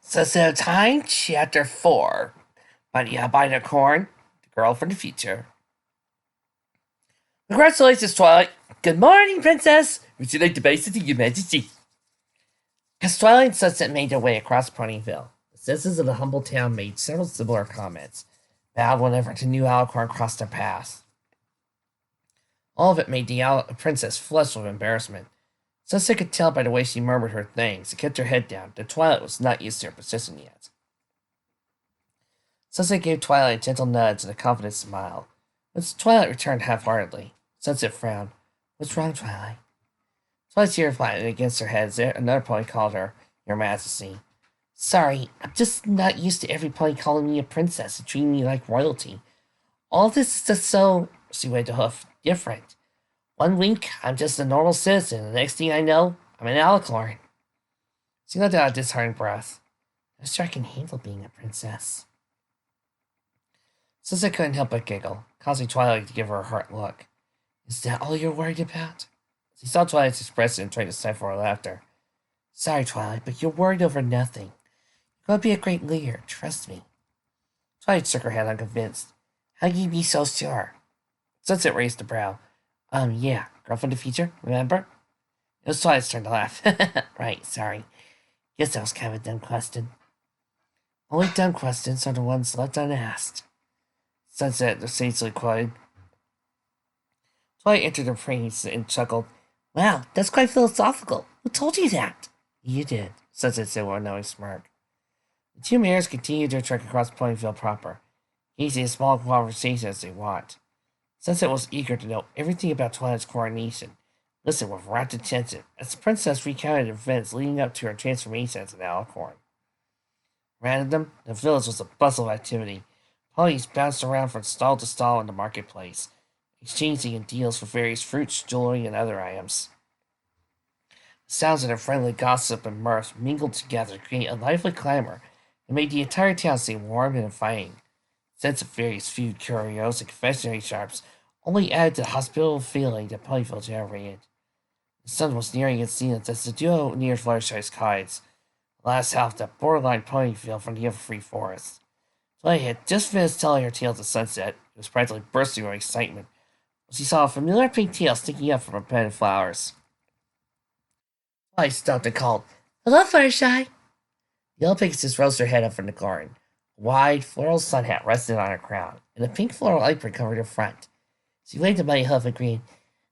So time, chapter 4. By the albino corn, the girl from the future. Congratulations, Twilight. Good morning, Princess. Would you like to base it to your majesty? As Twilight and Sunset made their way across Ponyville, the citizens of the humble town made several similar comments, bowed whenever the new Alicorn crossed their path. All of it made the princess flush with embarrassment. Sunset could tell by the way she murmured her thanks and kept her head down that Twilight was not used to her position yet. Sunset gave Twilight a gentle nudge and a confident smile, which Twilight returned half-heartedly. Sunset frowned. What's wrong, Twilight? Twilight's ear flattened against her head as another pony called her, Your Majesty. Sorry, I'm just not used to every pony calling me a princess and treating me like royalty. All this is just so, she waved a hoof, different. One wink, I'm just a normal citizen, and the next thing I know, I'm an alicorn. She let out a disheartened breath. I'm sure I can handle being a princess. Sunset couldn't help but giggle, causing Twilight to give her a hurt look. Is that all you're worried about? She saw Twilight's expression and tried to stifle her laughter. Sorry, Twilight, but you're worried over nothing. You're going to be a great leader, trust me. Twilight shook her head unconvinced. How can you be so sure? Sunset raised a brow. Yeah, girl from the future, remember? It was Twilight's turn to laugh. Right, sorry. Guess that was kind of a dumb question. Only dumb questions are the ones left unasked. Sunset sagely quoted. Twilight entered her praise and chuckled. Wow, that's quite philosophical. Who told you that? You did, Sunset said with a knowing smirk. The two mayors continued their trek across Ponyville proper, gazing at small conversation as they walked. Sunset was eager to know everything about Twilight's coronation, listened with rapt attention as the princess recounted events leading up to her transformation as an alicorn. Around them, the village was a bustle of activity. Ponies bounced around from stall to stall in the marketplace, exchanging deals for various fruits, jewelry, and other items. The sounds of their friendly gossip and mirth mingled together to create a lively clamor that made the entire town seem warm and inviting. Scents of various food, curios, and confectionery shops only added to the hospitable feeling that Ponyville generated. The sun was nearing its zenith as the duo neared Fluttershy's cottage, the last half that borderline Ponyville from the Everfree Forest. Twilight had just finished telling her tale to Sunset, who was practically bursting with excitement, when she saw a familiar pink tail sticking up from a bed of flowers. Twilight stopped and called, Hello, Fluttershy! The yellow Pegasus rose her head up from the garden. A wide, floral sun hat rested on her crown, and a pink floral apron covered her front. She waved a mighty hoof and grinned.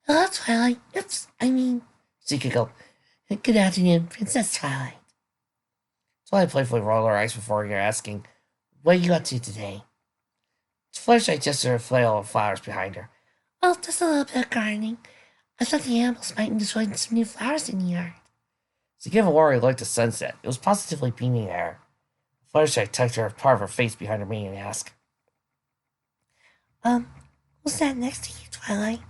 Hello, Twilight. She giggled. Good afternoon, Princess Twilight. Twilight playfully rolled her eyes before her, asking, What are you up to today? Fluttershy gestured a flail of flowers behind her. Oh, just a little bit of gardening. I thought the animals might enjoy some new flowers in the yard. She gave a worried look to Sunset. It was positively beaming at her. Fluttershy tucked her part of her face behind her mane and asked, Who's that next to you, Twilight?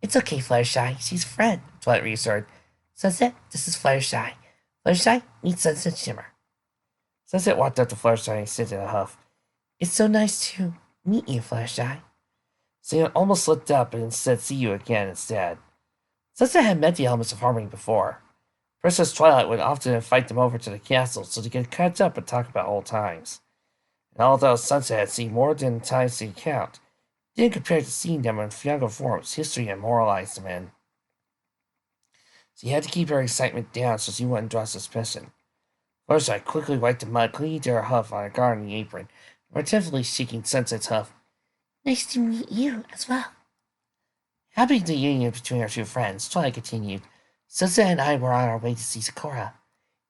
It's okay, Fluttershy. She's a friend, Twilight reassured. Sunset, this is Fluttershy. Fluttershy, meet Sunset Shimmer. Sunset walked up to Fluttershy and said in a huff, It's so nice to meet you, Fluttershy. Sam almost slipped up and said see you again instead. Sunset had met the elements of harmony before. Princess Twilight would often invite them over to the castle so they could catch up and talk about old times. And although Sunset had seen more than times to count, it didn't compare to seeing them in younger forms history had moralized them in. She had to keep her excitement down so she wouldn't draw suspicion. Fluttershy quickly wiped the mud clean to her huff on her gardening apron, and attentively shaking Sunset's huff. Nice to meet you as well. Happy the union between our two friends, Twilight continued. Sunset and I were on our way to see Sakura.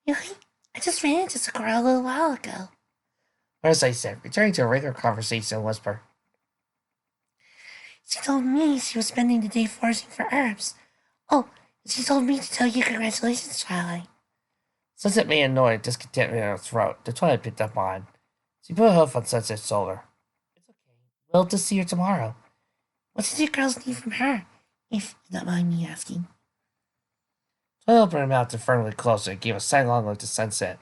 Really? I just ran into Sakura a little while ago. Fluttershy said, returning to a regular conversation and whisper. She told me she was spending the day foraging for herbs. Oh, she told me to tell you congratulations, Twilight. Sunset made a noise of discontentment in her throat that Twilight picked up on. She put a hoof on Sunset's shoulder. It's okay. We'll just see her tomorrow. What did you girls need from her, if you don't mind me asking? Twilight opened her mouth and firmly closed it and gave a sidelong look to Sunset.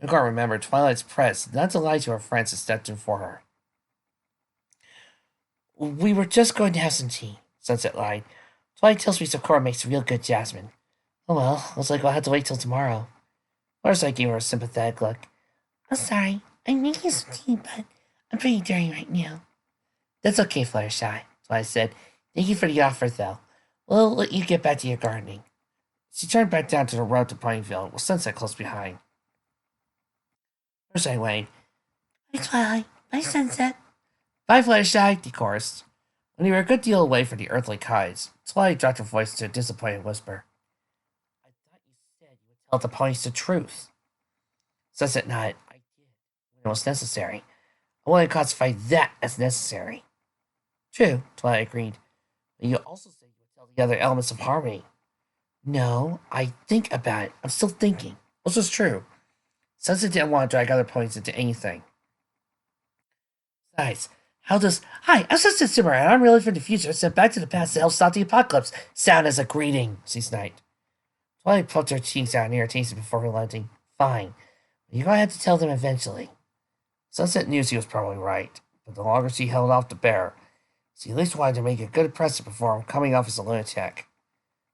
Unicorn remembered Twilight's press not to lie to her friends and stepped in for her. We were just going to have some tea, Sunset lied. Twilight tells me Sakura makes real good jasmine. Oh well, looks like we'll have to wait till tomorrow. Fluttershy gave her a sympathetic look. I'm sorry. I'm making some tea, but I'm pretty dirty right now. That's okay, Fluttershy, Twilight said. Thank you for the offer, though. We'll let you get back to your gardening. She turned back down to the road to Pineville, with Sunset close behind. Fluttershy whined. Bye, Twilight. Bye, Sunset. Bye, Fluttershy, he chorused. When they were a good deal away from the earthly kites, Twilight dropped her voice to a disappointed whisper. I thought you said you would tell the ponies the truth. Sunset nodded. I did, when it was necessary. I want to classify that as necessary. True, Twilight agreed. But you also said you would tell the other elements of harmony. No, I think about it. I'm still thinking. Which was true. Sunset didn't want to drag other ponies into anything. Besides, how does "Hi, I'm Sunset Simmer, and I'm really from the future, sent back to the past to help stop the apocalypse" sound as a greeting? She sniped. Twilight puffed her cheeks out in irritation before relenting. Fine. But you're going to have to tell them eventually. Sunset knew she was probably right, but the longer she held off the bear, she at least wanted to make a good impression before coming off as a lunatic.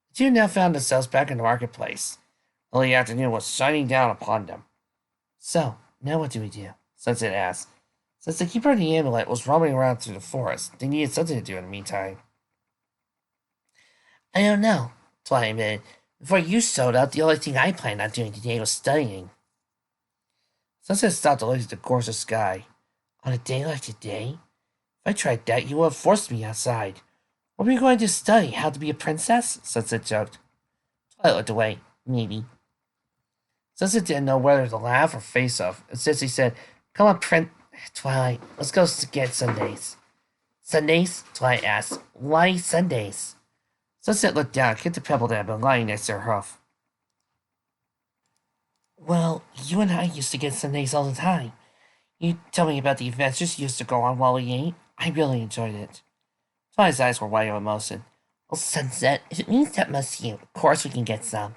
The two now found themselves back in the marketplace. Early afternoon was shining down upon them. So, now what do we do? Sunset asked. Since the keeper of the amulet was roaming around through the forest, they needed something to do in the meantime. I don't know, Twilight admitted. Before you showed up, the only thing I planned on doing today was studying. Sunset stopped to look at the gorgeous sky. On a day like today? If I tried that, you would have forced me outside. What were you going to study? How to be a princess? Sunset joked. Twilight looked away. Maybe. Sunset didn't know whether to laugh or face off. Instead, he said, Come on, Twilight, let's go get Sundays. Sundays? Twilight asked. Why Sundays? Sunset looked down, kicked the pebble that had been lying next to her hoof. Well, you and I used to get Sundays all the time. You tell me about the adventures you used to go on while we ate. I really enjoyed it. Twilight's eyes were wide with emotion. Well, Sunset, if it means that much to you, of course we can get some.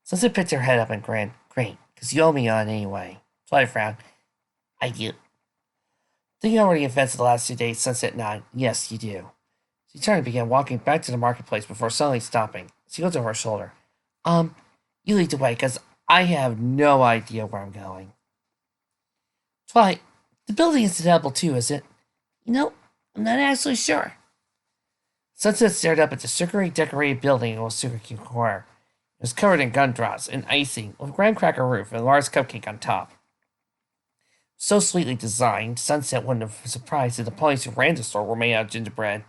Sunset picked her head up and grinned. Great, because you owe me on anyway. Twilight frowned. I do. Do you already invested the last 2 days? Sunset nodded. Yes, you do. She turned and began walking back to the marketplace before suddenly stopping. She looked over her shoulder. You lead the way, because I have no idea where I'm going. Twilight, the building isn't edible too, is it? I'm not actually sure. Sunset stared up at the circularly decorated building in a super cute corner. It was covered in gumdrops and icing, with a graham cracker roof and a large cupcake on top. So sweetly designed, Sunset wouldn't have been surprised if the ponies who ran the store were made out of gingerbread.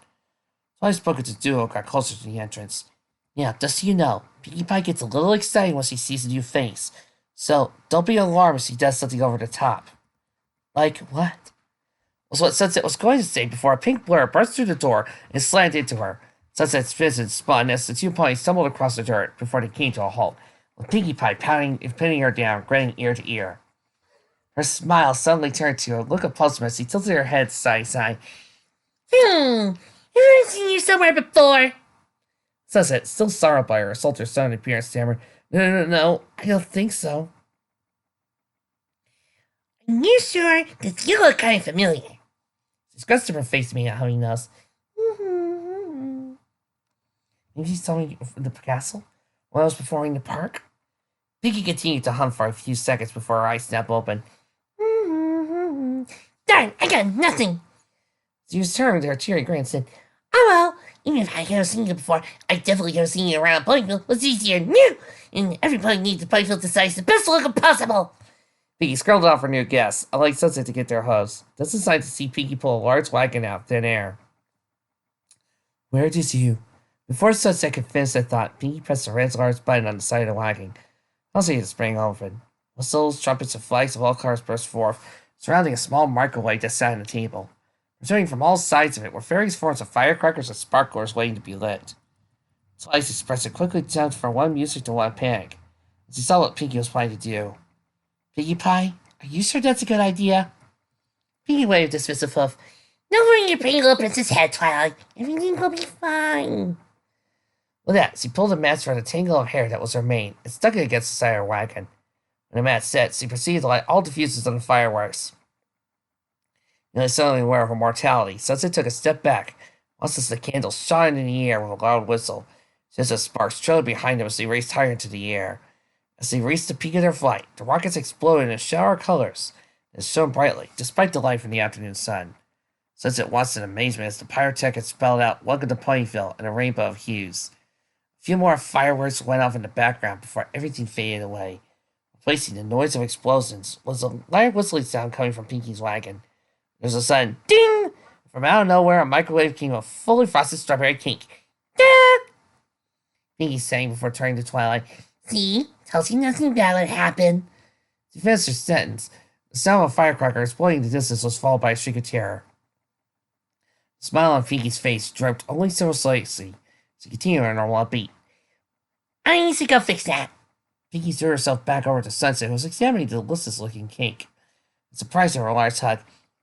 Twilight spoke as the duo got closer to the entrance. Yeah, just so you know, Pinkie Pie gets a little excited when she sees a new face. So, don't be alarmed if she does something over the top. Like what? Was what Sunset was going to say before a pink blur burst through the door and slammed into her. Sunset's vision spun as the two ponies stumbled across the dirt before they came to a halt, with Pinkie Pie pounding and pinning her down, grinning ear to ear. Her smile suddenly turned to a look of puzzlement as she tilted her head side to side. Have I seen you somewhere before? Sunset, still sorrowed by her assault her sudden appearance, stammered, No, I don't think so. Are you sure? Because you look kind of familiar. She scratched up her face to me at how he knows. Maybe she's telling me from the castle? When I was performing in the park? Pinkie continued to hum for a few seconds before her eyes snapped open. Darn, I got nothing. She returned with her cheery grin and said, Oh well, even if I haven't seen you before, I definitely haven't seen you around Ponyville. What's easier? New! And everybody needs a Ponyville to size the best looking possible. Pinkie scrolled off her new guest. I like Sunset to get their hose. That's a sign to see Pinkie pull a large wagon out of thin air. Where did you? Before Sunset could finish that thought, Pinkie pressed a red large button on the side of the wagon. Elsie sprang open. Whistles, trumpets, and flags of all colors burst forth, surrounding a small microwave that sat on the table. Returning from all sides of it were various forms of firecrackers and sparklers waiting to be lit. Twilight's expression quickly jumped from one music to one panic, as he saw what Pinkie was planning to do. Pinkie Pie, are you sure that's a good idea? Pinkie waved a dismissive hoof. Don't worry your pretty little princess head, Twilight. Everything will be fine. With that, she pulled a match from the tangle of hair that was her mane and stuck it against the side of her wagon. When the match set, she proceeded to light all the fuses on the fireworks. Nearly suddenly aware of her mortality, Sunset took a step back, whilst as the candle shone in the air with a loud whistle, just as sparks trailed behind him as they raced higher into the air. As they raced the peak of their flight, the rockets exploded in a shower of colors that shone brightly, despite the light from the afternoon sun. Sunset watched in amazement as the pyrotechnics spelled out "Welcome to Ponyville" in a rainbow of hues. A few more fireworks went off in the background before everything faded away. Replacing the noise of explosions was a light whistling sound coming from Pinkie's wagon. There was a sudden ding! From out of nowhere, a microwave came a fully frosted strawberry cake. Dad! Pinkie sang before turning to Twilight. See? Tells you nothing bad would happen. To finish her sentence, the sound of a firecracker exploding in the distance was followed by a shriek of terror. The smile on Pinkie's face drooped only so slightly to continue her normal upbeat. I need to go fix that. Pinkie threw herself back over to Sunset, who was examining the delicious-looking cake. It surprised her with a large hug.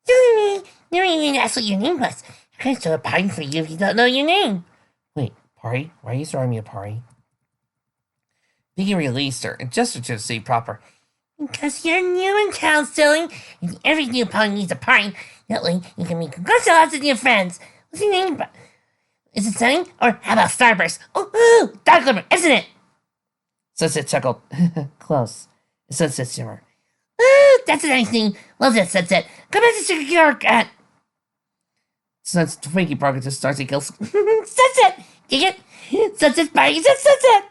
You didn't ask what your name was. I can't throw a party for you if you don't know your name. Wait, party? Why are you throwing me a party? Pinkie released her and gestured to the city proper. Because you're new in town, silly, and every new pony needs a party. That way you can make congratulations with your friends. What's your name? Is it Sunny? Or how about Starburst? Oh, Dark Glimmer, isn't it? Sunset chuckled. Close. Sunset shimmered. Ooh, that's a nice name. Love that, Sunset. Come back to Sugar York at... Pinkie broke into starting kills. Sunset! Dig it? Sunset party, Sunset!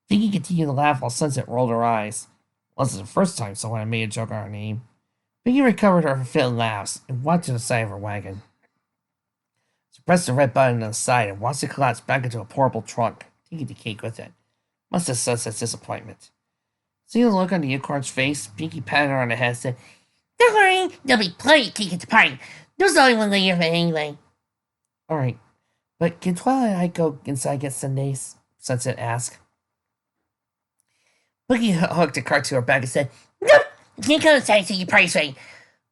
Pinkie continued to laugh while Sunset rolled her eyes. It wasn't the first time someone had made a joke on her name. Pinkie recovered her fit and laughs and walked to the side of her wagon. She pressed the red button on the side and watched it collapse back into a portable trunk, taking the cake with it. Much to Sunset's disappointment. Seeing the look on the unicorn's face, Pinkie patted her on the head and said, Don't worry, there'll be plenty of cake at the party. There's only one layer of it anyway. Alright, but can Twilight and I go inside and get sundaes? Sunset asked. Pinkie hooked a cart to her back and said, Nope, you can't come inside until your party's ready.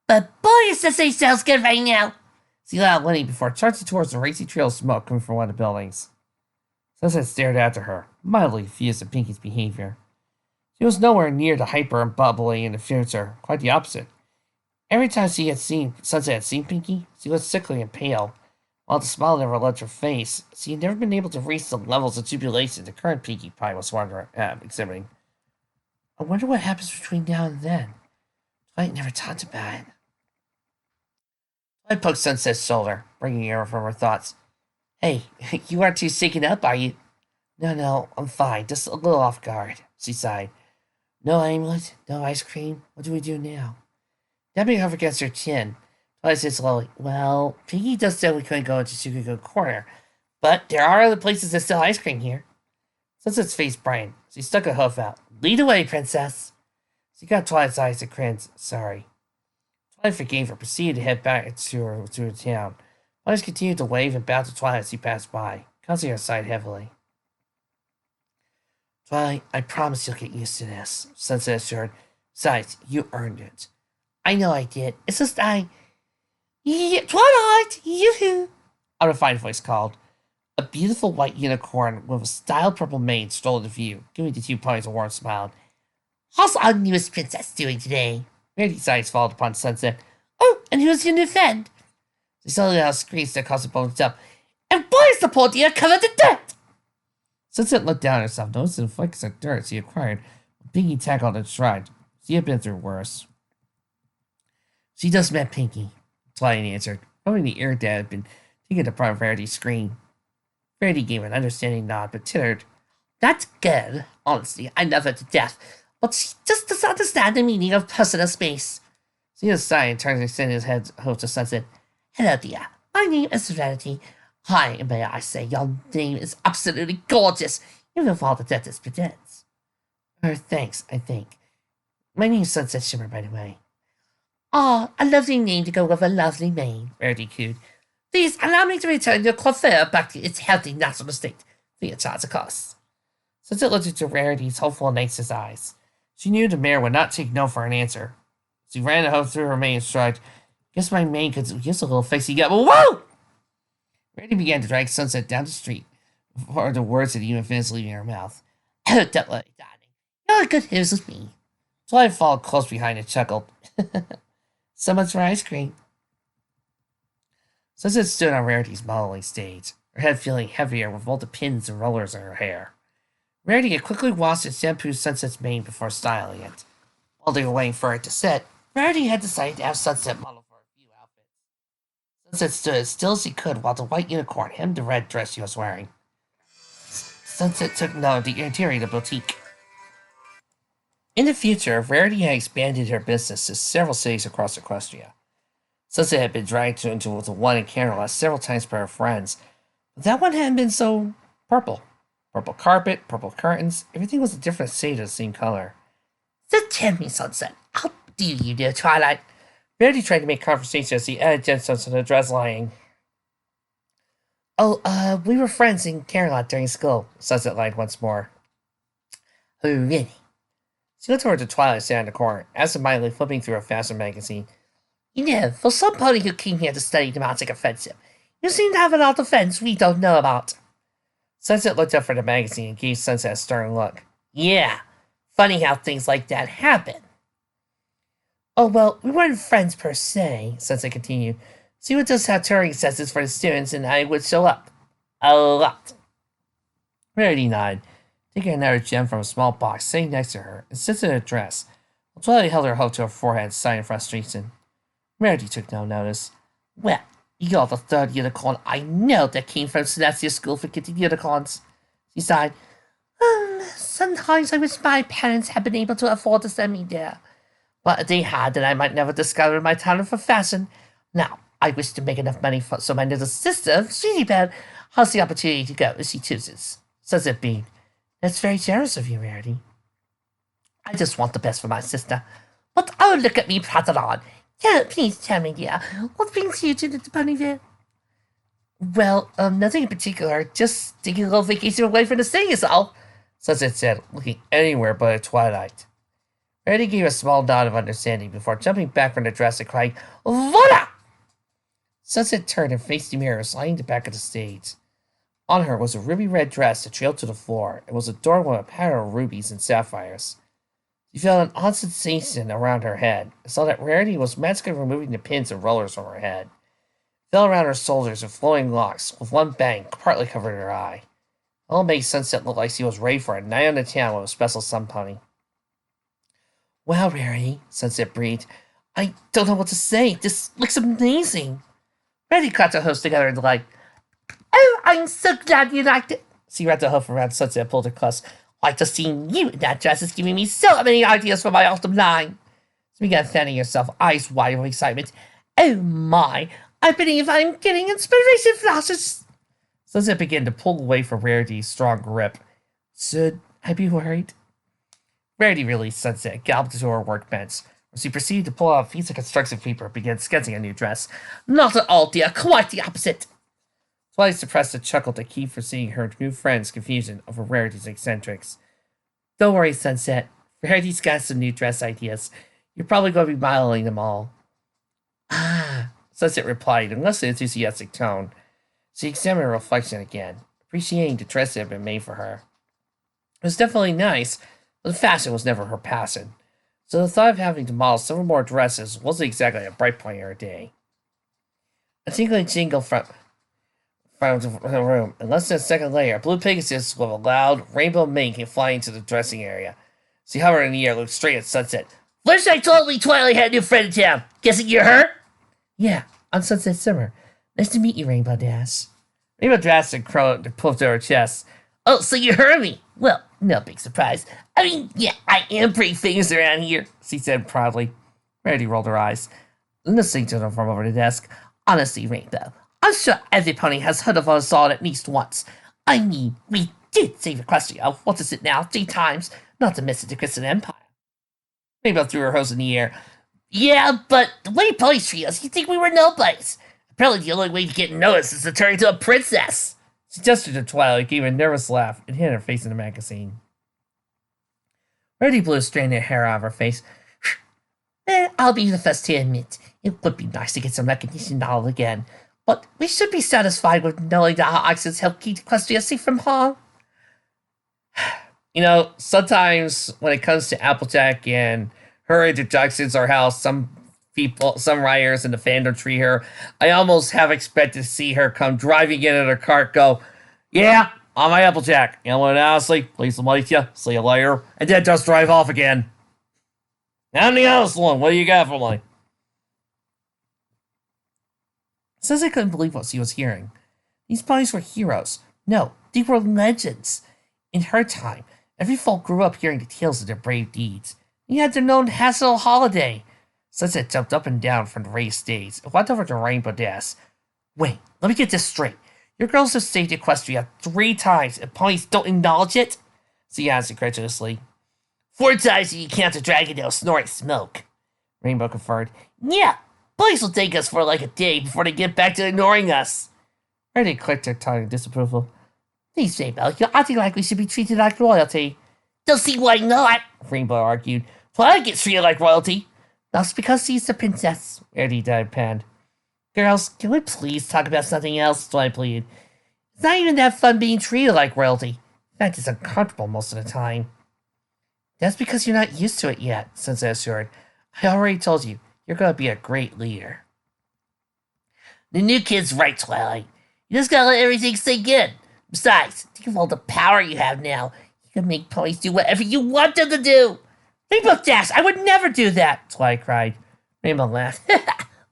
But boy, your sundae sounds good right now. She let out whinny before charging towards the racy trail of smoke coming from one of the buildings. Sunset stared after her, mildly confused at Pinkie's behavior. She was nowhere near the hyper and bubbly in the future, quite the opposite. Every time Sunset had seen Pinkie, she was sickly and pale. While the smile never left her face, she had never been able to reach the levels of jubilation the current Pinkie Pie was exhibiting. I wonder what happens between now and then. Twilight never talked about it. Twilight poked Sunset's shoulder, bringing her from her thoughts. Hey, you aren't too shaken up, are you? No, I'm fine, just a little off guard, she sighed. No amulet, no ice cream, what do we do now? Dabbing her against her chin, Twilight said slowly, well, Pinkie just said we couldn't go into Sugar Corner, but there are other places that sell ice cream here. Sunset's face brightened. She stuck a hoof out. Lead the way, princess. She got Twilight's eyes to grin. Sorry. Twilight forgave her, proceeded to head back to her town. Twilight continued to wave and bow to Twilight as he passed by, causing her to sigh heavily. Twilight, I promise you'll get used to this, Sunset assured. Besides, you earned it. I know I did. It's just Yeah, Twilight! Yoo-hoo! A refined voice called. A beautiful white unicorn with a styled purple mane strolled into view, giving the two ponies a warm smile. How's our newest princess doing today? Rarity's eyes followed upon Sunset. Oh, and who's your new friend? She suddenly let out screams that caused the bones to jump. And boy, is the poor dear covered in dirt! Sunset looked down at herself, noticing the flakes of dirt she acquired when Pinkie tackled and shrugged. She had been through worse. She just met Pinkie, Twilight answered, rubbing the ear that had been taken apart of Rarity's screen. Rarity gave an understanding nod, but tittered. That's good. Honestly, I love her to death. But she just doesn't understand the meaning of personal space. She sighed and turned and extended his head over to Sunset. Hello, dear. My name is Rarity. Hi, and may I say, your name is absolutely gorgeous, even for all the death it pretends. Thanks, I think. My name's Sunset Shimmer, by the way. Ah, a lovely name to go with a lovely mane, Rarity cooed. Please allow me to return your coiffure back to its healthy natural state, free of charge of course. Sunset looked into Rarity's hopeful and anxious eyes. She knew the mare would not take no for an answer. She ran the hoe through her mane and shrugged. Guess my mane could use a little fixie up. Whoa! Rarity began to drag Sunset down the street before the words had even finished leaving her mouth. Oh, don't worry, darling. You're a good host with me. Twilight followed close behind and chuckled. So much for ice cream. Sunset stood on Rarity's modeling stage, her head feeling heavier with all the pins and rollers in her hair. Rarity had quickly washed and shampooed Sunset's mane before styling it. While they were waiting for it to set, Rarity had decided to have Sunset model for a few outfits. Sunset stood as still as she could while the white unicorn hemmed the red dress she was wearing. Sunset took note of the interior of the boutique. In the future, Rarity had expanded her business to several cities across Equestria. Sunset had been dragged into the one in Canada several times by her friends, but that one hadn't been so purple. Purple carpet, purple curtains, everything was a different shade of the same color. So tell me, Sunset, how do you do, Twilight? Rarity tried to make conversation as he added gemstones to the dress lining. Oh, we were friends in Camelot during school, Sunset lied once more. Oh, really? She looked toward the Twilight sitting in the corner, absentmindedly flipping through a fashion magazine. You know, for somebody who came here to study the magic offensive, you seem to have a lot of friends we don't know about. Sunset looked up from the magazine and gave Sunset a stern look. Yeah, funny how things like that happen. Oh, well, we weren't friends per se, Sunset continued. So we would just have touring sessions for the students and I would show up. A lot. Rarity nodded, taking another gem from a small box sitting next to her and sits in her dress, while Twilight held her hope to her forehead, sighing in frustration. Rarity took no notice. Well, you're the third unicorn I know that came from Celestia School for Gifted Unicorns. She sighed. Sometimes I wish my parents had been able to afford to send me there. But if they had, then I might never discover my talent for fashion. Now, I wish to make enough money so my little sister, Sweetie Belle, has the opportunity to go if she chooses. Sunset beamed. That's very generous of you, Rarity. I just want the best for my sister. But oh, look at me prattle on. Yeah, please tell me, dear, what brings you to the Ponyville? Well, nothing in particular. Just taking a little vacation away from the city is all, Sunset said, looking anywhere but at Twilight. Rarity gave a small nod of understanding before jumping back from the dress and crying, Voila! Sunset turned and faced the mirror, sliding to the back of the stage. On her was a ruby red dress that trailed to the floor and was adorned with a pattern of rubies and sapphires. She felt an odd sensation around her head and saw that Rarity was magically removing the pins and rollers from her head. It fell around her shoulders in flowing locks, with one bang partly covering her eye. It all made Sunset look like she was ready for a night on the town with a special sun pony. Wow, Rarity, Sunset breathed. I don't know what to say. This looks amazing. Rarity clapped her hooves together in delight. Oh, I'm so glad you liked it. She wrapped her hoof around Sunset and pulled her close. Why, just seeing you in that dress is giving me so many ideas for my autumn line. So began fanning herself, eyes wide with excitement. Oh my, I believe I'm getting inspiration flashes. Sunset began to pull away from Rarity's strong grip. Should I be worried? Rarity released Sunset and galloped to her workbench, where she proceeded to pull out a piece of construction paper and began sketching a new dress. Not at all, dear, quite the opposite. Twilight suppressed a chuckle to keep from seeing her new friend's confusion over Rarity's eccentrics. Don't worry, Sunset. Rarity's got some new dress ideas. You're probably going to be modeling them all. Ah, Sunset replied in less enthusiastic tone. She examined her reflection again, appreciating the dress that had been made for her. It was definitely nice, but the fashion was never her passion. So the thought of having to model several more dresses wasn't exactly a bright point in her day. A tinkling jingle from the room, and less than a second later, a blue Pegasus with a loud rainbow mane came flying into the dressing area. She hovered in the air, looked straight at Sunset. First I told me Twilight had a new friend in town. Guessing you're her? Yeah, I'm Sunset Simmer. Nice to meet you, Rainbow Dash. Rainbow Dash and puffed to her chest. Oh, so you heard me? Well, no big surprise. I mean, yeah, I am pretty famous around here, she said proudly. Rarity rolled her eyes, listening to them from over the desk. Honestly, Rainbow, I'm sure every pony has heard of us all at least once. I mean, we did save Equestria, what is it now, 3 times, not to miss it to Crystal Empire. Rainbow threw her hose in the air. Yeah, but the way ponies treat us, you'd think we were nobodies. Apparently the only way to get noticed is to turn into a princess. She gestured to Twilight, gave a nervous laugh, and hid her face in the magazine. Rarity blew a strand of hair out of her face. I'll be the first to admit, it would be nice to get some recognition now again. But we should be satisfied with knowing that our actions help keep Equestria safe from harm. You know, sometimes when it comes to Applejack and her introductions or how some writers in the fandom treat her, I almost have expected to see her come driving in her cart, go, yeah, On my Applejack. And honestly, please to meet you. See you later. And then just drive off again. And the honest one, what do you got for me? Says I couldn't believe what he was hearing. These ponies were heroes. No, they were legends. In her time, every folk grew up hearing the tales of their brave deeds. They had their own hassle holiday. Sunset jumped up and down from the raised stage and walked over to Rainbow Dash. Wait, let me get this straight. Your girls have saved Equestria 3 times and ponies don't acknowledge it? She asked incredulously. 4 times you count the dragon that'll snort smoke. Rainbow conferred. Yeah, ponies will take us for like a day before they get back to ignoring us. Rarity clicked her tongue in disapproval. Please, Rainbow, you're acting like we should be treated like royalty. Don't see why not, Rainbow argued. Twilight gets treated like royalty. That's because she's the princess, Rarity deadpanned. Girls, can we please talk about something else? Twilight pleaded. It's not even that fun being treated like royalty. In fact, it's uncomfortable most of the time. That's because you're not used to it yet, Sunset assured. I already told you, you're going to be a great leader. The new kid's right, Twilight. You just gotta let everything sink in. Besides, think of all the power you have now. You can make ponies do whatever you want them to do. Rainbow Dash, I would never do that, Twilight cried. Rainbow laughed.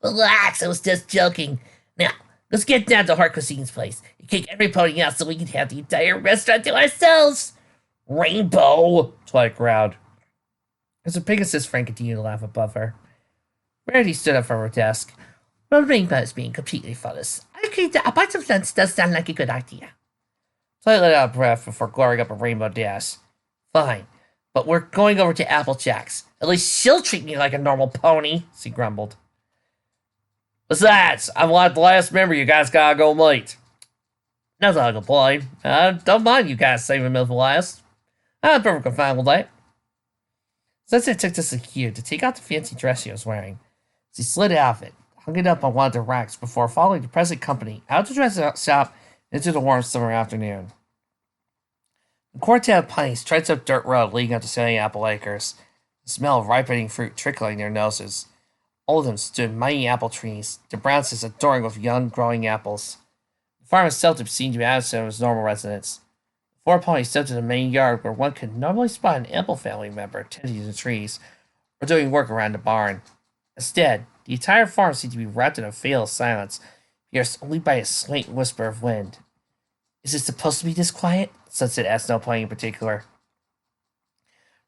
Relax, I was just joking. Now, let's get down to Heart Cuisine's place and kick every pony out so we can have the entire restaurant to ourselves. Rainbow, Twilight growled. As the Pegasus friend continued to laugh above her. Rarity stood up from her desk. Well, Rainbow is being completely false. I agree that a bunch of sense does sound like a good idea. Twilight let out a breath before glaring up at Rainbow Dash. Fine, but we're going over to Applejack's. At least she'll treat me like a normal pony, she grumbled. Besides, I'm like the last member you guys gotta go meet. That's not a complaint. I don't mind you guys saving me for last. I'm perfectly fine with that. Sunset took this as a cue to take out the fancy dress she was wearing. She slid out of it, hung it up on one of the racks before following the present company out the dress shop into the warm summer afternoon. The quartet of ponies treads up dirt road leading up to Sunny Apple Acres, the smell of ripening fruit trickling their noses. All of them stood mighty apple trees, the branches adorned with young growing apples. The farm itself seemed to be absent of his normal residence. The 4 ponies stepped to the main yard where one could normally spot an Apple family member tending to the trees or doing work around the barn. Instead, the entire farm seemed to be wrapped in a veil of silence, pierced only by a slight whisper of wind. Is it supposed to be this quiet? Sunset asked no pony in particular.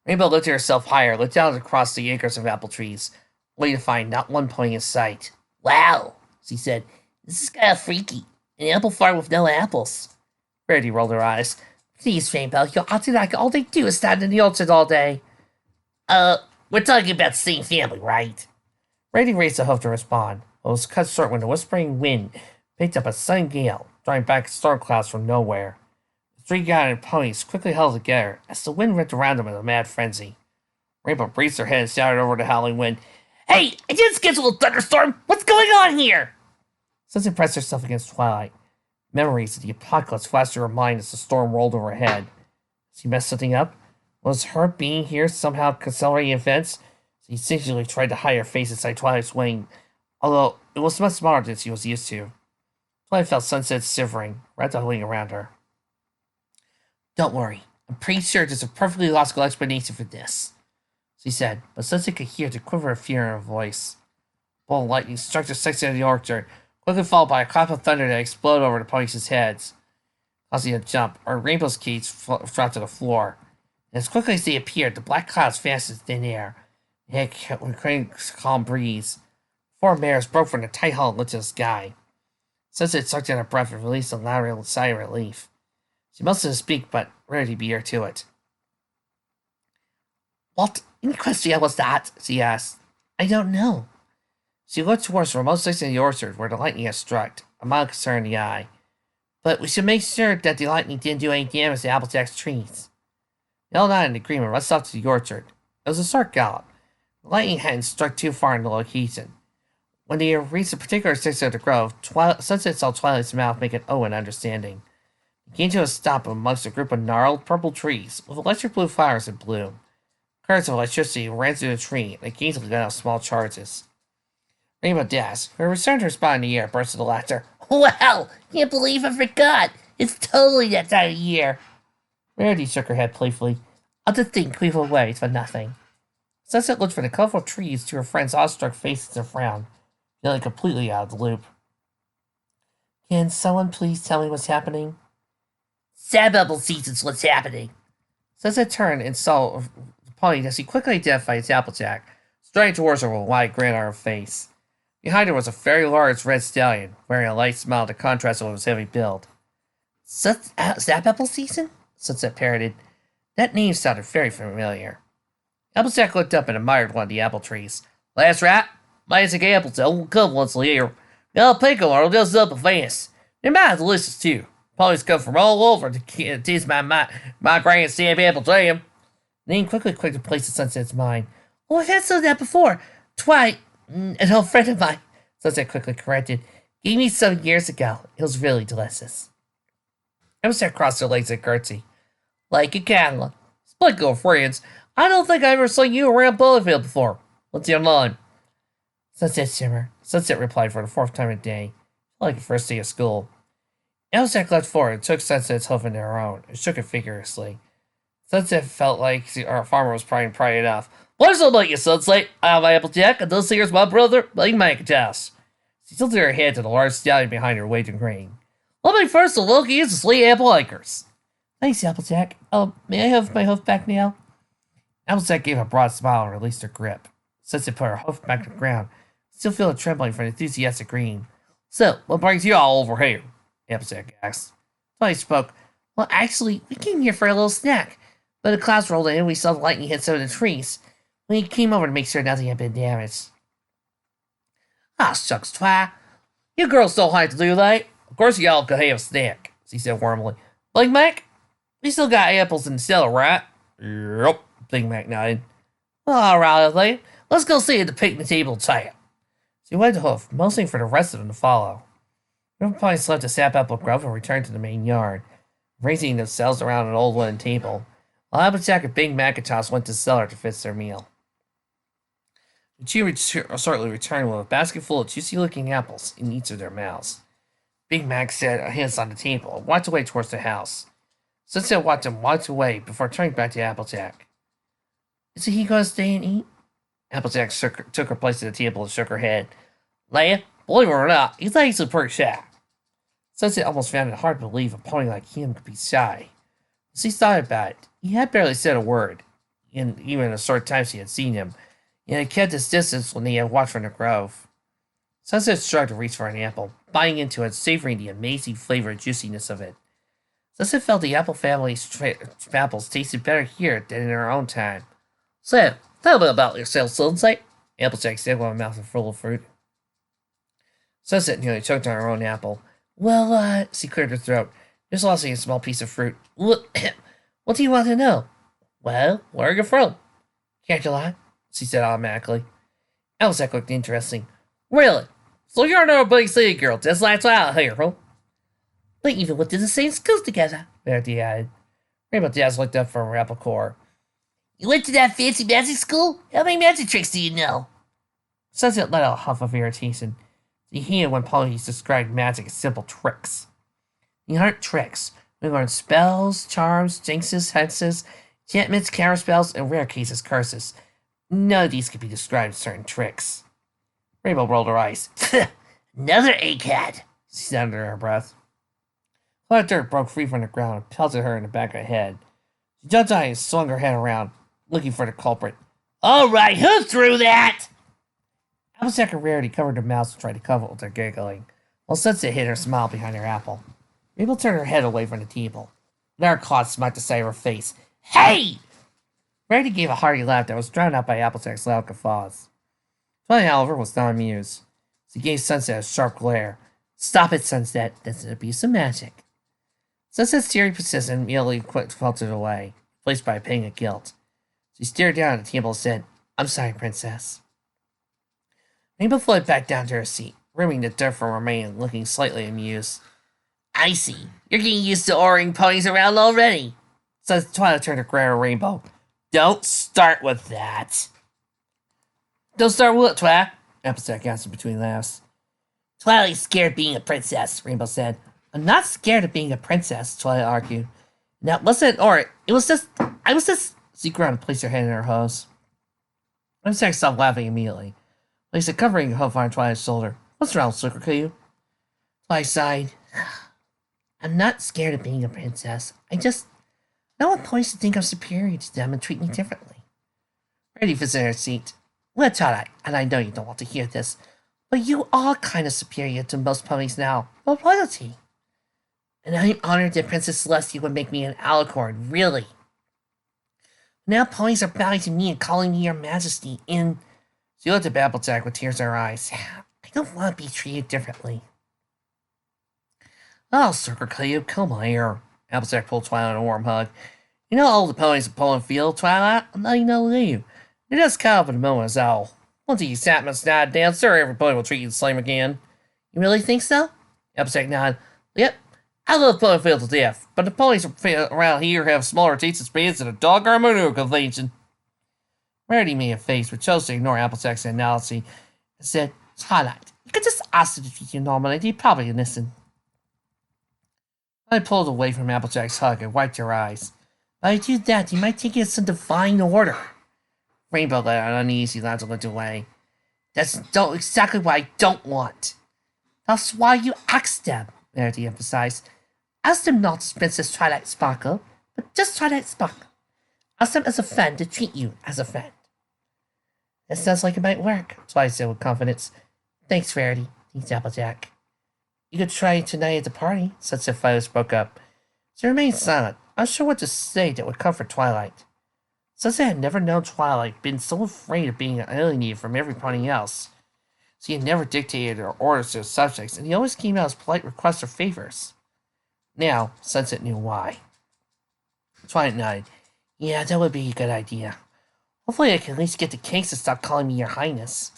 Rainbow lifted herself higher, looked down across the acres of apple trees, only to find not one pony in sight. Wow, she said. This is kind of freaky. An apple farm with no apples. Rarity rolled her eyes. Please, Rainbow, you're acting like all they do is stand in the orchard all day. We're talking about the same family, right? Rarity raised a hoof to respond, but was cut short when the whispering wind picked up a sudden gale, drawing back storm clouds from nowhere. The 3 guided ponies quickly held together as the wind ripped around them in a mad frenzy. Rainbow braced her head and shouted over the howling wind, Hey, I didn't schedule a thunderstorm! What's going on here? Sunset pressed herself against Twilight. Memories of the apocalypse flashed through her mind as the storm rolled overhead. She messed something up? Was her being here somehow accelerating events? She instinctively tried to hide her face inside Twilight's wing, although it was much smaller than she was used to. Twilight felt Sunset shivering, rattling around her. Don't worry, I'm pretty sure there's a perfectly logical explanation for this, she said, but Sunset could hear the quiver of fear in her voice. A bolt of lightning struck the section of the orchard, quickly followed by a clap of thunder that exploded over the ponies' heads, causing a jump, or Rainbow's cage dropped to the floor. And as quickly as they appeared, the black clouds vanished in thin air. They had a calm breeze. 4 mares broke from the tight hull and looked to the sky. Sunset sucked in her breath and released a loud sigh of relief. She mustn't speak, but Rarity beat her to it. What in Equestria was that? She asked. I don't know. She looked towards the remote section of the orchard where the lightning had struck, a mild concern in the eye. But we should make sure that the lightning didn't do any damage to Applejack's trees. They all nodded in agreement, rushed off to the orchard. It was a short gallop. The lightning hadn't struck too far in the location. When they reached a particular section of the grove, Sunset saw Twilight's mouth make an O in understanding. It came to a stop amongst a group of gnarled purple trees with electric blue flowers in bloom. Currents of electricity ran through the tree and occasionally let out small charges. Rainbow Dash, who returned her spot in the air, burst into laughter. Wow! Can't believe I forgot! It's totally that time of year. Rarity shook her head playfully. I'll just think we've away for nothing. Sunset looked from the colorful trees to her friend's awestruck faces and frowned, feeling completely out of the loop. Can someone please tell me what's happening? Sapapple season's what's happening. Sunset turned and saw the pony as he quickly identified as Applejack, striding towards her with a wide grin on her face. Behind her was a very large red stallion, wearing a light smile to contrast with his heavy build. Sapapple season? Sunset parroted. That name sounded very familiar. Applejack looked up and admired one of the apple trees. That's right. Magic apples don't come once a year. Now pickle are just up fast. They're mighty delicious too. Ponies come from all over to taste my grand stamp apple jam. Name quickly clicked in place in Sunset's mind. Oh, I've had some of that before. Twice, an old friend of mine, Sunset quickly corrected, gave me some years ago. It was really delicious. Applejack crossed her legs and curtsy. Like a Cadillac. Split girlfriends. I don't think I ever saw you around Bulletfield before. What's your name? Sunset Shimmer. Sunset replied for the fourth time a day, like the first day of school. Applejack leapt forward and took Sunset's hoof into her own and shook it vigorously. Sunset felt like our farmer was prying enough. What's up, you Sunset? I'm Applejack, and this here's my brother, Big Macintosh. She tilted her head to the large stallion behind her, waved and grinning. Let me first look at the sweet apple acres. Thanks, Applejack. May I have my hoof back now? Applejack gave a broad smile and released her grip. Sunset put her hoof back to the ground, still feeling trembling from enthusiastic grin. So, what brings you all over here? Applejack asked. Tony spoke. Well, actually, we came here for a little snack, but the clouds rolled in and we saw the lightning hit some of the trees. We came over to make sure nothing had been damaged. Ah, shucks, Twi. You girls don't have to do that. Of course y'all could have a snack, she said warmly. Big Mac? We still got apples in the cellar, right? Yep, Big Mac nodded. All right, then. Let's go see at the picnic table chat. She went to hoof, motioning for the rest of them to follow. The ponies left the sapapple grove and returned to the main yard, raising themselves around an old wooden table, while Applejack and Big Macintosh went to the cellar to fix their meal. The two shortly returned with a basket full of juicy-looking apples in each of their mouths. Big Mac set hands on the table and walked away towards the house. Sunset watched him walk away before turning back to Applejack. Isn't he going to stay and eat? Applejack took her place at the table and shook her head. Leia, believe it or not, he's actually pretty shy. Sunset almost found it hard to believe a pony like him could be shy. As she thought about it, he had barely said a word, in even the short time she had seen him, and had kept his distance when they had walked from the grove. Sunset shrugged to reach for an apple, biting into it, savoring the amazing flavor and juiciness of it. Sunset felt the apple family's apples tasted better here than in her own time. So, tell me about yourself, Sunset, Applejack said with a mouth full of fruit. Sunset nearly choked on her own apple. Well, she cleared her throat, just losing a small piece of fruit. What do you want to know? Well, where are you from? Can't you lie? She said automatically. Applejack looked interesting. Really? So you're no big city girl, just like out here, huh? We even went to the same school together, Rarity added. Rainbow Dash looked up from her apple core. You went to that fancy magic school? How many magic tricks do you know? Sunset let out a huff of irritation. He hated when ponies described magic as simple tricks. They aren't tricks. We learned spells, charms, jinxes, hexes, enchantments, counterspells, and rare cases curses. None of these could be described as certain tricks. Rainbow rolled her eyes. Another egghead, she said under her breath. A lot of dirt broke free from the ground and pelted her in the back of the head. She jumped on and swung her head around, looking for the culprit. All right, who threw that? Applejack and Rarity covered their mouths and tried to cover it with their giggling, while Sunset hid her smile behind her apple. Rainbow turned her head away from the table. Their claws smacked the side of her face. Hey! Rarity gave a hearty laugh that was drowned out by Applejack's loud guffaws. Tony, however, was not amused. She gave Sunset a sharp glare. Stop it, Sunset. That's an abuse of magic. Sunset's teary persisted and immediately filtered away, replaced by a pang of guilt. She stared down at the table and said, I'm sorry, Princess. Rainbow floated back down to her seat, rimming the dirt from her mane and looking slightly amused. I see. You're getting used to ordering ponies around already. So Twilight turned to grab Rainbow. Don't start with that. Don't start with what, Twilight? Applejack asked between laughs. Twilight's scared being a princess, Rainbow said. I'm not scared of being a princess, Twilight argued. Now, it was just, I was just... She ground and placed her hand in her hose. Applejack stopped laughing immediately. Lisa covering her hoof on Twilight's shoulder. What's wrong, Sugar? Twilight sighed. I'm not scared of being a princess. I don't want ponies to think I'm superior to them and treat me differently. Rarity visited her seat. Well, Twilight, and I know you don't want to hear this, but you are kind of superior to most ponies now, for royalty. And I'm honored that Princess Celestia would make me an alicorn, really. Now ponies are bowing to me and calling me your majesty, and... She looked at Applejack with tears in her eyes. I don't want to be treated differently. Oh, Sugar, come here. Applejack pulled Twilight in a warm hug. You know all the ponies in Poland Field, Twilight? I'm letting you know you. You're just caught up in a moment as all. Once you sat my snide dancer, every pony will treat you the same again. You really think so? Applejack nodded. Yep. I love Poland Field to death, but the ponies around here have smaller teeth and speeds than a doggone manure convention. Rarity made a face, but chose to ignore Applejack's analogy and said, Twilight, you could just ask her to treat you normally, they'd probably listen. I pulled away from Applejack's hug and wiped her eyes. If I do that, you might think it's some divine order. Rainbow let out an uneasy laugh and looked away. That's exactly what I don't want. That's why you asked them, Rarity emphasized. Ask them not as Princess Twilight Sparkle, but just Twilight Sparkle. Ask them as a friend to treat you as a friend. That sounds like it might work, Twilight said with confidence. Thanks, Rarity. Thanks, Applejack. You could try it tonight at the party, Sunset finally spoke up. She remained silent, unsure what to say that would comfort Twilight. Sunset had never known Twilight been so afraid of being alienated from everybody else. She had never dictated her orders to her subjects, and he always came out as polite requests or favors. Now, Sunset knew why. Twilight nodded. Yeah, that would be a good idea. Hopefully I can at least get the cakes to stop calling me your highness.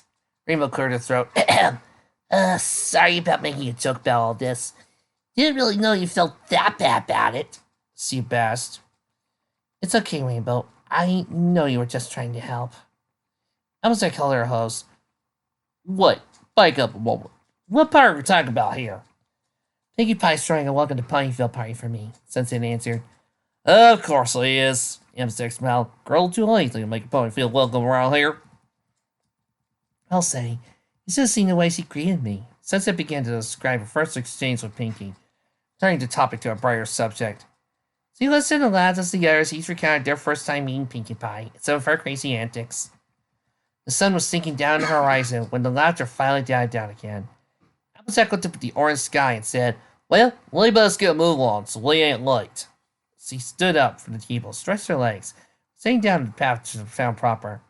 Rainbow cleared her throat. Sorry about making a joke about all this. Didn't really know you felt that bad about it. She basked. It's okay, Rainbow. I know you were just trying to help. I was like, call her host. What? Bike up a moment. What part are we talking about here? Pinkie Pie's throwing a welcome to Pineville party for me, Sunset answered. Of course he is. Applejack smiled. Girl too late to make a pony feel welcome around here. I'll say, you should have seen the way she greeted me. Sunset began to describe her first exchange with Pinkie, turning the topic to a brighter subject. She listened aloud as the others each recounted their first time meeting Pinkie Pie and some of her crazy antics. The sun was sinking down the horizon when the laughter finally died down again. Applejack looked up at the orange sky and said, Well, we best get a move on so we ain't late. She stood up from the table, stretched her legs, sitting down the path she found proper.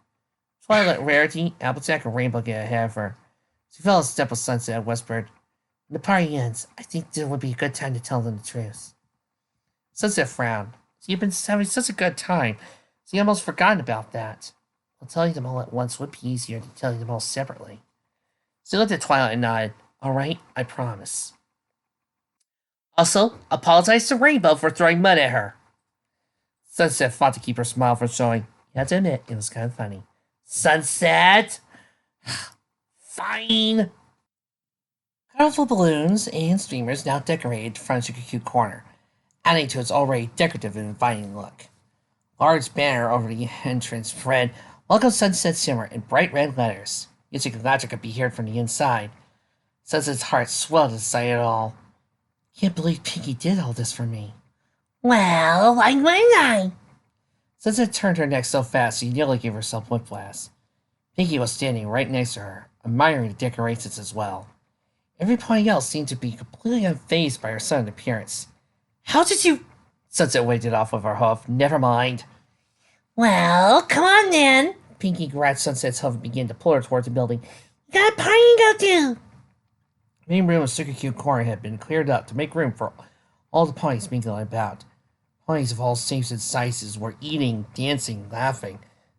Twilight, Rarity, Applejack, and Rainbow get ahead of her. She fell in step with Sunset and whispered, When the party ends, I think there would be a good time to tell them the truth. Sunset frowned. She had been having such a good time, she almost forgotten about that. Well, telling them all at once would be easier than telling them all separately. She looked at Twilight and nodded. All right, I promise. Also, apologize to Rainbow for throwing mud at her. Sunset fought to keep her smile from showing. You have to admit, it was kind of funny. Sunset! Fine! Colorful balloons and streamers now decorated the front of the cute corner, adding to its already decorative and inviting look. Large banner over the entrance read, Welcome Sunset Shimmer in bright red letters. Music and laughter could be heard from the inside. Sunset's heart swelled at the sight of it all. Can't believe Pinkie did all this for me. Well, why wouldn't I? Sunset turned her neck so fast she nearly gave herself whiplash. Pinkie was standing right next to her, admiring the decorations as well. Everybody else seemed to be completely unfazed by her sudden appearance. How did you... Sunset waved it off with her hoof. Never mind. Well, come on then. Pinkie grabbed Sunset's hoof and began to pull her towards the building. You got a party to go to. The main room of Super Cute Corner had been cleared up to make room for all the ponies mingling about. Ponies of all shapes and sizes were eating, dancing, laughing.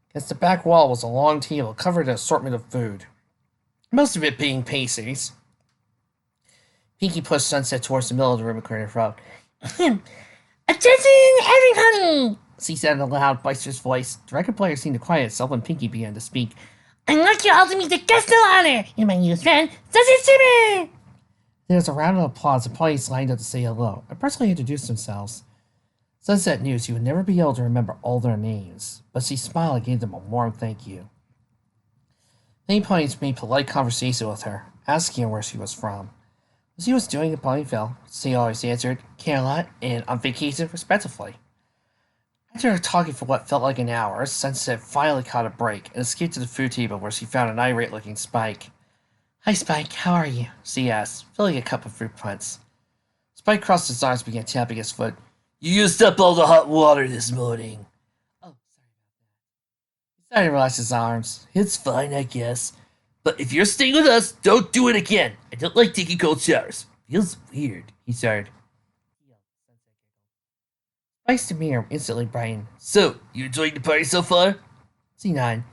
Against the back wall was a long table covered in an assortment of food, most of it being pasties. Pinkie pushed Sunset towards the middle of the room and cleared her throat. Attention, everybody! She said in a loud, boisterous voice. The record player seemed to quiet itself when Pinkie began to speak. I'd like you all to meet the guest of honor and my new friend, Sunset Shimmer! There was a round of applause and ponies lined up to say hello and personally introduced themselves. Sunset knew she would never be able to remember all their names, but she smiled and gave them a warm thank you. Many ponies made polite conversation with her, asking her where she was from. What she was doing in Ponyville, she always answered, Camelot, and on vacation, respectively. After talking for what felt like an hour, Sunset finally caught a break and escaped to the food table where she found an irate-looking Spike. Hi, Spike, how are you? She asked, filling a cup of fruit punch. Spike crossed his arms and began tapping his foot. You used up all the hot water this morning. Oh, sorry about that. He started to relax his arms. It's fine, I guess. But if you're staying with us, don't do it again. I don't like taking cold showers. Feels weird, he sighed. Spike's demeanor instantly brightened. So, you enjoying the party so far? C9.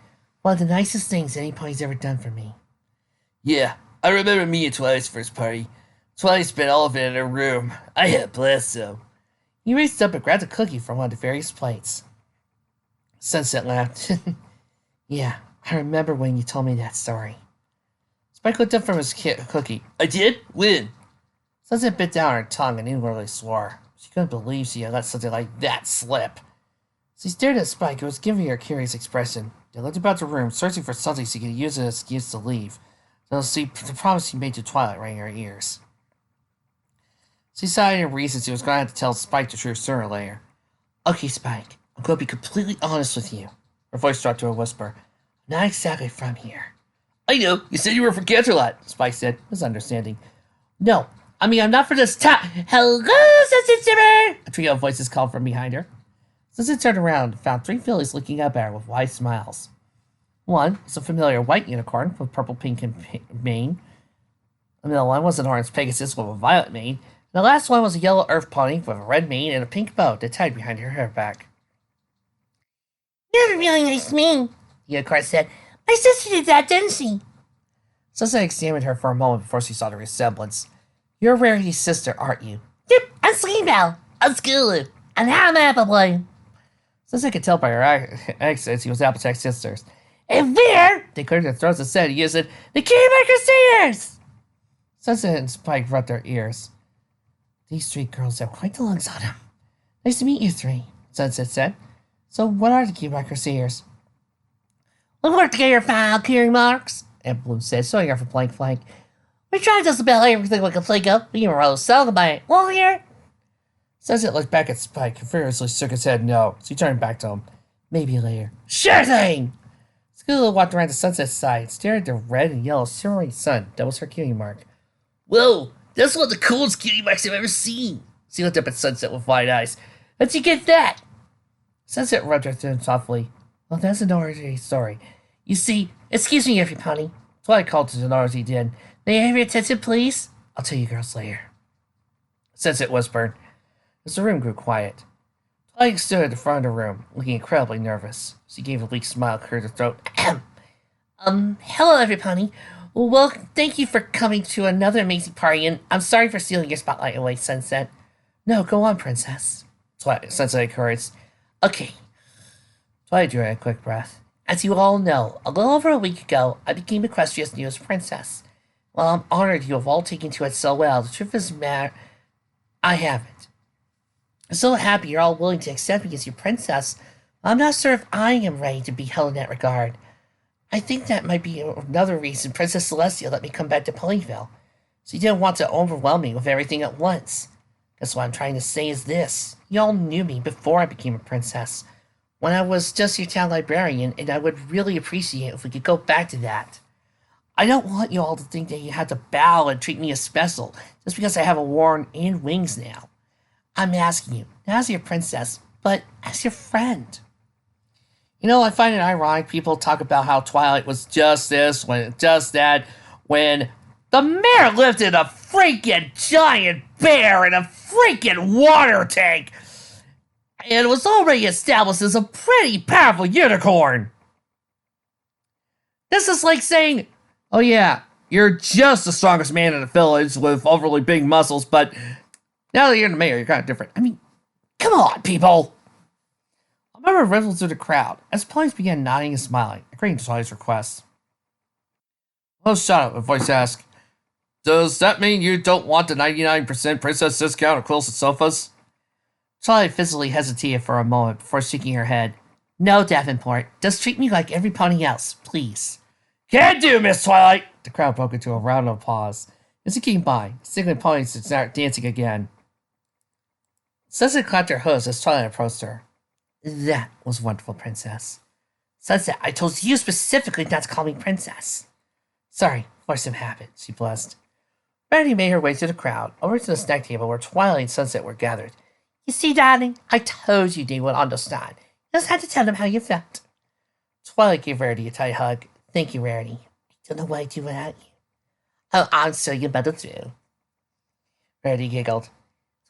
One of the nicest things any pony's ever done for me. Yeah, I remember me and Twilight's first party. Twilight spent all of it in her room. I had a blast, though. He reached up and grabbed a cookie from one of the various plates. Sunset laughed. Yeah, I remember when you told me that story. Spike looked up from his cookie. I did? When? Sunset bit down her tongue and inwardly swore. She couldn't believe she had let something like that slip. She stared at Spike, who was giving her a curious expression. They looked about the room, searching for something she could use as an excuse to leave. They'll see the promise he made to Twilight right in her ears. She decided in reason she was going to have to tell Spike the truth sooner or later. Okay, Spike, I'm going to be completely honest with you. Her voice dropped to a whisper. I'm not exactly from here. I know, you said you were from Canterlot, Spike said, misunderstanding. No, I mean, I'm not from this town. Hello, Sunset Shimmer! A trio of voices called from behind her. Sunset turned around and found three fillies looking up at her with wide smiles. One was a familiar white unicorn with purple, pink, and mane. The middle one was an orange Pegasus with a violet mane. And the last one was a yellow earth pony with a red mane and a pink bow that tied behind her hair back. You have a really nice mane, the unicorn said. My sister did that, didn't she? Sunset examined her for a moment before she saw the resemblance. You're Rarity's sister, aren't you? Yep, I'm Sleebell. I'm Skulu. And I'm Appleboy. Sunset could tell by her accent she was Applejack's sisters. And we're, they cleared their throats and said, using the Cutie Crusaders! Sunset and Spike rubbed their ears. These three girls have quite the looks on them. Nice to meet you three, Sunset said. So what are the Cutie Crusaders? We'll work together your file, Cutie Marks, Aunt Bloom said, showing her for blank flank. We tried just about everything we could think of. We even wrote a song about it. We'll hear it. Sunset looked back at Spike and furiously shook his head no. So he turned back to him. Maybe later. Sure thing! Skulu walked around to Sunset's side and stared at the red and yellow shimmering sun that was her cutie mark. Whoa, that's one of the coolest cutie marks I've ever seen. She looked up at Sunset with wide eyes. How'd you get that? Sunset rubbed her through softly. Well, that's an ordinary story. You see, excuse me, every pony. Twilight called to the Dorothy did. May I have your attention, please? I'll tell you girls later. Sunset whispered. As the room grew quiet, Twilight stood at the front of the room, looking incredibly nervous. She gave a weak smile, cleared her throat. Hello, every pony. Well, thank you for coming to another amazing party, and I'm sorry for stealing your spotlight away, Sunset. No, go on, Princess. Sunset encouraged. Okay. Twilight drew a quick breath. As you all know, a little over a week ago, I became Equestria's newest princess. While I'm honored you have all taken to it so well, the truth is, I haven't. I'm so happy you're all willing to accept me as your princess. I'm not sure if I am ready to be held in that regard. I think that might be another reason Princess Celestia let me come back to Ponyville. She didn't want to overwhelm me with everything at once. Guess what I'm trying to say is this. You all knew me before I became a princess, when I was just your town librarian, and I would really appreciate if we could go back to that. I don't want you all to think that you have to bow and treat me as special, just because I have a horn and wings now. I'm asking you, not as your princess, but as your friend. You know, I find it ironic people talk about how Twilight was just this, when just that, when the mayor lived in a freaking giant bear in a freaking water tank, and was already established as a pretty powerful unicorn. This is like saying, oh yeah, you're just the strongest man in the village with overly big muscles, but now that you're the mayor, you're kind of different. I mean, come on, people! A murmur rippled through the crowd as ponies began nodding and smiling, agreeing to Twilight's request. Well, shut up, a voice asked. Does that mean you don't want the 99% princess discount or quilted sofas? Twilight physically hesitated for a moment before shaking her head. No, Davenport. Just treat me like every pony else, please. Can do, Miss Twilight! The crowd broke into a round of applause. As he came by, signaling ponies to start dancing again. Sunset clapped her hooves as Twilight approached her. That was wonderful, Princess. Sunset, I told you specifically not to call me Princess. Sorry, force of habit, she blessed. Rarity made her way through the crowd, over to the snack table where Twilight and Sunset were gathered. You see, darling, I told you they would understand. You just had to tell them how you felt. Twilight gave Rarity a tight hug. Thank you, Rarity. I don't know what I'd do without you. Oh, I'm sure you better do. Rarity giggled.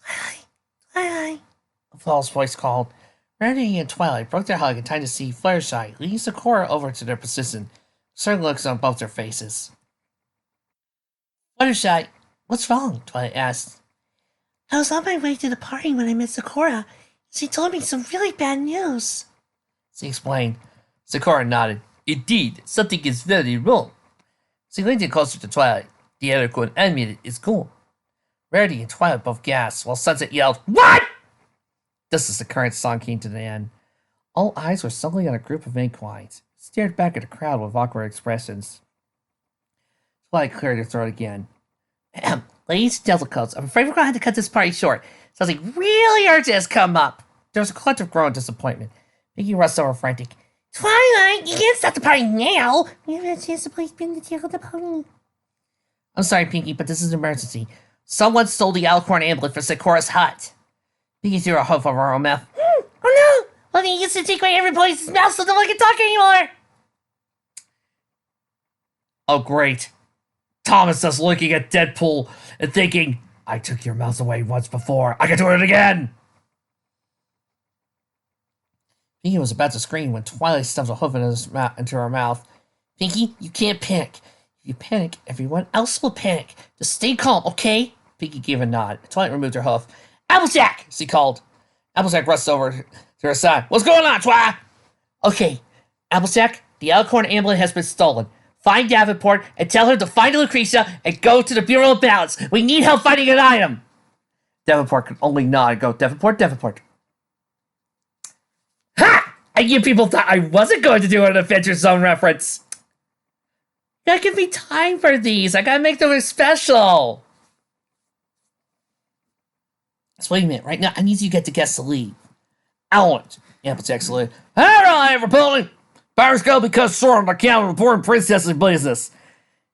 Twilight, Twilight. A false voice called. Rarity and Twilight broke their hug in time to see Fluttershy leading Sakura over to their position, certain looks on both their faces. Fluttershy, what's wrong? Twilight asked. I was on my way to the party when I met Sakura. She told me some really bad news. She explained. Sakura nodded. Indeed, something is very wrong. She leaned in closer to Twilight. The other could admit it is cool. Rarity and Twilight both gasped, while Sunset yelled, What? Just as the current song came to the end, all eyes were suddenly on a group of equines, stared back at the crowd with awkward expressions. Twilight cleared her throat again. Ladies and gentlemen, I'm afraid we're going to have to cut this party short. Something really urgent has come up. There was a collective groan of disappointment. Pinkie rushed over frantic. Twilight, you can't stop the party now. We haven't had a chance to play spin the tail of the pony. I'm sorry, Pinkie, but this is an emergency. Someone stole the Alicorn amulet for Sakura's hut. Pinkie threw a hoof over her own mouth. Oh no! Well, they used to take away everybody's mouth so no one can talk anymore. Oh, great. Thomas is looking at Deadpool and thinking, I took your mouth away once before. I can do it again! Pinkie was about to scream when Twilight stuffed a hoof into her mouth. Pinkie, you can't panic. If you panic, everyone else will panic. Just stay calm, okay? Pinkie gave a nod. Twilight removed her hoof. Applejack! She called. Applejack rushed over to her side. What's going on, Twilight? Okay, Applejack, the Alicorn amulet has been stolen. Find Davenport and tell her to find Lucretia and go to the Bureau of Balance. We need help finding an item. Davenport could only nod and go, Davenport, Davenport. Ha! And you people thought I wasn't going to do an Adventure Zone reference. Gotta give me time for these. I gotta make them special. So wait a minute. Right now, I need you to get the guests to leave. Alan, Applejack saluted. All right, everybody. Powers go because short on the count of important princess's business.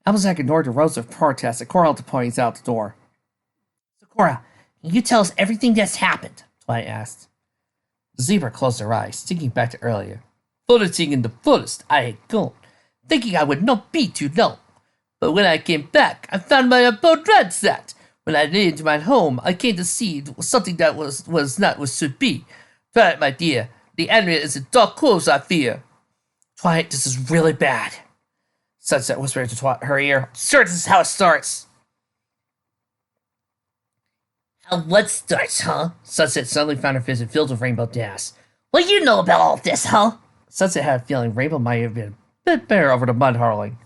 Applejack ignored the rows of protests and called the ponies out the door. Sakura, can you tell us everything that's happened? Twilight asked. The zebra closed her eyes, thinking back to earlier. Footing in the forest, I had gone, thinking I would not be too long. But when I came back, I found my abode ransacked. When I landed my home, I came to see something that was not what should be. Twilight, my dear, the enemy is in dark clothes, I fear. Twilight, this is really bad. Sunset whispered into her ear. Sure, this is how it starts. How what starts, huh? Sunset suddenly found her vision filled with rainbow dash. What do you know about all this, huh? Sunset had a feeling Rainbow might have been a bit better over the mud hurling.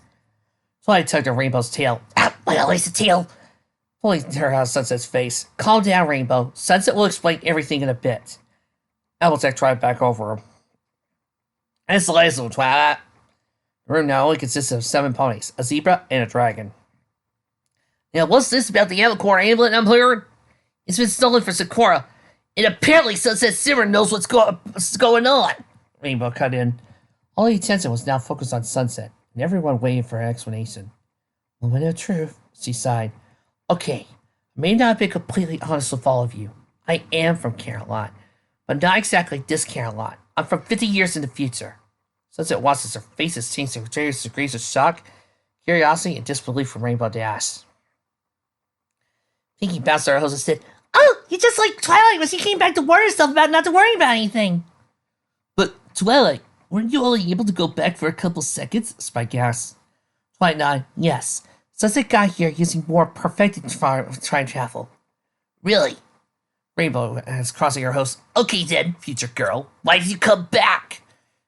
Twilight tugged at Rainbow's tail. Ah, my always the tail. Pulling her out of Sunset's face. Calm down, Rainbow. Sunset will explain everything in a bit. Applejack tried back over him. It's the latest one, Twilight. The room now only consists of 7 ponies, a zebra, and a dragon. Now, what's this about the Alicorn amulet I'm hearing? It's been stolen for Sakura, and apparently Sunset Simmer knows what's going on. Rainbow cut in. All the attention was now focused on Sunset, and everyone waited for her explanation. Moment of truth, she sighed. Okay, I may not have been completely honest with all of you. I am from Caroline, but not exactly this Caroline. I'm from 50 years in the future. Sunset watched as her faces changed to various degrees of shock, curiosity, and disbelief from Rainbow Dash. Pinkie bounced her hose and said, Oh, you're just like Twilight when she came back to warn herself about not to worry about anything. But, Twilight, weren't you only able to go back for a couple seconds? Spike asked. Twilight nodded, yes. Sunset got here using more perfected time travel. Really? Rainbow is crossing her hose. Okay then, future girl. Why did you come back?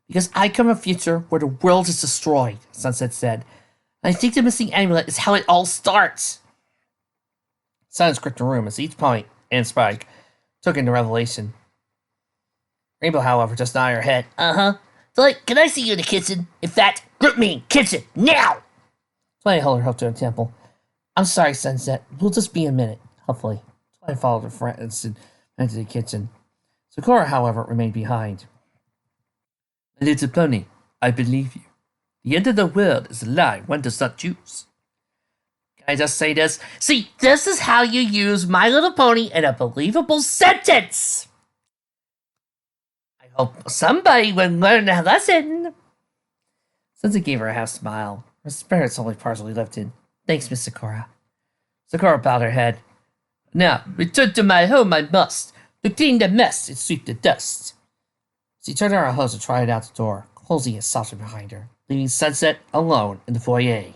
Because I come from a future where the world is destroyed, Sunset said. I think the missing amulet is how it all starts. Silence gripped the room as each pony and Spike took in the revelation. Rainbow, however, just nodded her head. Uh-huh. Like, can I see you in the kitchen? In fact, group me in kitchen, now! Twilight held her up to a temple. I'm sorry, Sunset. We'll just be a minute, hopefully. Twilight followed her friends into the kitchen. Sakura, however, remained behind. My little pony, I believe you. The end of the world is a lie one does not choose. Can I just say this? See, this is how you use My Little Pony in a believable sentence! I hope somebody will learn a lesson. Sunset gave her a half smile. Her spirits only partially lifted. Thanks, Miss Sakura. Sakura bowed her head. Now, return to my home I must, to clean the mess and sweep the dust. She turned on her hose and tried out the door, closing it softly behind her, leaving Sunset alone in the foyer.